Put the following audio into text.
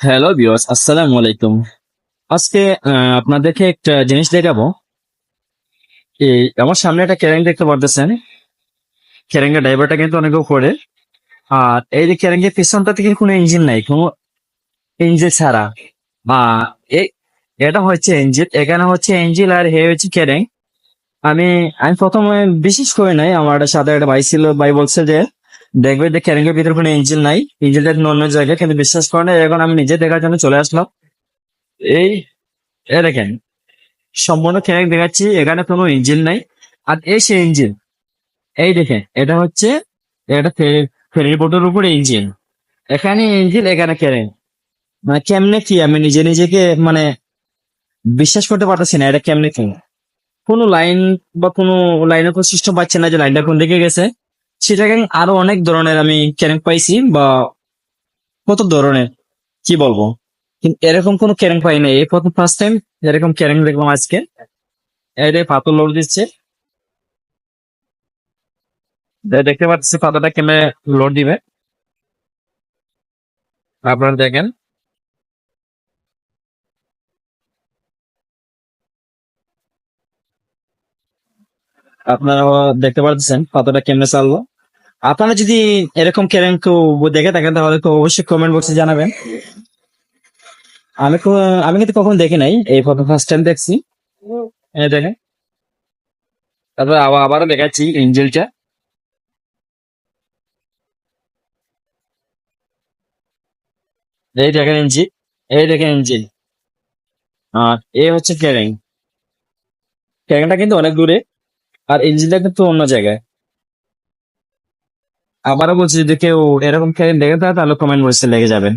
Hello viewers, আসসালামু আলাইকুম। আজকে আপনাদেরকে একটা জিনিস দেখাবো। এই আমার সামনে একটা ক্যারেং দেখতে পারতেছেন। ক্যারেঙ্গের ড্রাইভারটা কিন্তু অনেক উপরে। আর এই যে ক্যারেঙ্গের পিছনটা থেকে কোনো ইঞ্জিন নাই, কোনো ইঞ্জিন ছাড়া। আহ এ- এটা হচ্ছে ইঞ্জিন, এখানে হচ্ছে ইঞ্জিন আর হে হচ্ছে ক্যারেং। আমি আমি প্রথমে বিশ্বাস করি নাই। আমার একটা সাথে একটা ভাই ছিল, ভাই বলছে যে দেখবে যে ক্যারেঙ্গের ভিতরে কোনো ইঞ্জিন নাই, ইঞ্জিনটা অন্য জায়গায়, কিন্তু বিশ্বাস করে না। এখন আমি নিজে দেখার জন্য চলে আসলাম। এই এ দেখেন, সম্পূর্ণ ট্র্যাক দেখাচ্ছি, এখানে কোনো ইঞ্জিন নাই। আর এই সে ইঞ্জিন, এই দেখেন, এটা হচ্ছে এটা ফেরি বোটের উপরে ইঞ্জিন। এখানে ইঞ্জিন, এখানে ক্যারেন। মানে কেমনে কি, আমি নিজে নিজেকে মানে বিশ্বাস করতে পারতেছি না, এটা কেমনে কি। কোনো লাইন বা কোনো লাইনের কোনো সিস্টেম পাচ্ছে না যে লাইনটা কোন দিকে গেছে। সেটাকে আরো অনেক ধরনের আমি ক্যারেন পাইছি, বা কত ধরনের কি বলবো, কিন্তু এরকম কোনো ক্যারেন পাই না। এই প্রথম ফার্স্ট টাইম এরকম ক্যারেন দেখলাম আজকে। এটা পাথর লোড দিচ্ছে, দেখতে পাচ্ছি পাতাটা কেমনে লোড দিবে। আপনারা দেখেন, আপনারা দেখতে পাচ্ছেন পাতাটা কেমনে চাললো। আপনারা যদি এরকম কেরেন কেউ দেখে থাকেন, তাহলে তো অবশ্যই কমেন্ট বক্সে জানাবেন। আমি কিন্তু কখনো দেখি নাই, এই প্রথম ফার্স্ট টাইম দেখছি। এই দেখেন, তারপর আবারও দেখাচ্ছি ইঞ্জিলটা। এই দেখেন ইঞ্জিন, এই দেখেন ইঞ্জিন। আর এই হচ্ছে ক্যারেং। ক্যারেংটা কিন্তু অনেক দূরে, আর ইঞ্জিনটা কিন্তু অন্য জায়গায়। আবারও বলছি, যদি কেউ এরকম ক্যারেং দেখে থাকে তাহলে কমেন্ট বক্সে লেগে যাবেন।